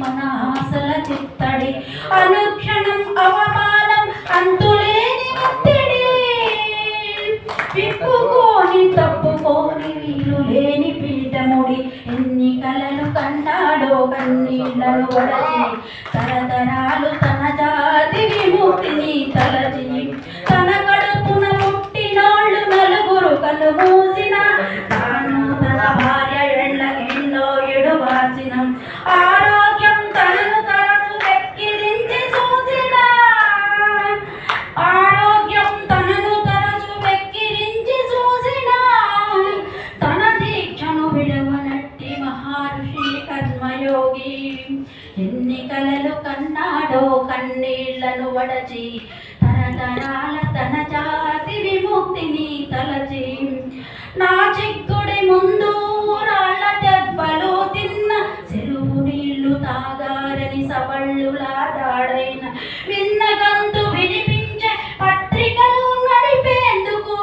మన ఆశల చిత్తడి, అనుక్షణం అవమానం అంతులేని ఒత్తిడి, విప్పుకోని తప్పుకోని వీలు లేని పీఠముడి, ఎన్ని కలలు కంటాడో కన్నీళ్లను వడచి, తరతరాలు తన జాతి విముక్తిని తలచి, తన కడుపున పుట్టినోళ్ళు నలుగురు కలు మూసిన, తాను తన భార్య ఎన్నో ఎడువాసిన, ఆరోగ్యం తనను తరచు వెక్కిరించి చూసిన, ఆరోగ్యం తనను తరచు వెక్కిరించి చూసిన, తన దీక్షను విడవనట్టి మహర్షి కర్మయోగి, ఎన్ని కలలు కన్నాడో కన్నీళ్లను వడచి, తరతరాల తన జాతి విముక్తిని తలచి, నా చిక్కుడి ముందు రాళ్ళ దెబ్బలు తిన్న, చెరువు నీళ్లు తాగారని సవళ్ళులా దాడైన, విన్న గంతు వినిపించే పత్రికలు నడిపేందుకు,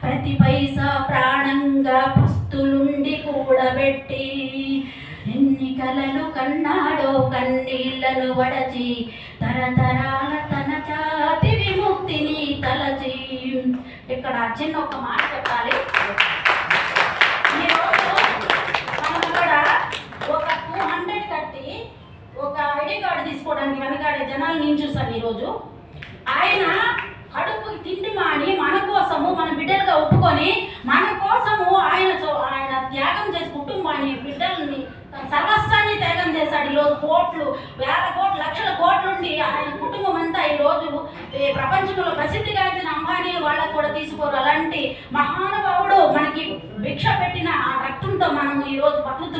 ప్రతి పైసా ప్రాణంగా పస్తులుండి కూడబెట్టి, ఎన్ని కలలు కన్నాడో కన్నీళ్లను వడచి, తరతరాల తన జాతి విముక్తిని తలచి. ఇక్కడ చిన్న ఒక మాట చెప్పాలి. ఈరోజు మనం ఇక్కడ ఒక 200 కట్టి ఒక ఐడి కార్డు తీసుకోవడానికి వెనకాడే జనాలు నేను చూసాను. ఈరోజు ఆయన కడుపుకి తిండి మాని మన కోసము మన బిడ్డలుగా ఒప్పుకొని మన కోసము ఆయన త్యాగం చేసి కుటుంబాన్ని బిడ్డల్ని సర్వస్వాన్ని త్యాగం చేశాడు. ఈరోజు కోట్లు, వేల కోట్లు, లక్షల కోట్లుండి ఆయన కుటుంబం అంతా ఈరోజు ప్రపంచంలో ప్రసిద్ధిగాంచిన అంబానీ వాళ్ళకు కూడా తీసుకోరు. అలాంటి మహానుభావుడు మనకి భిక్ష పెట్టిన ఆ రక్తంతో మనం ఈరోజు బతుకుతున్నాం.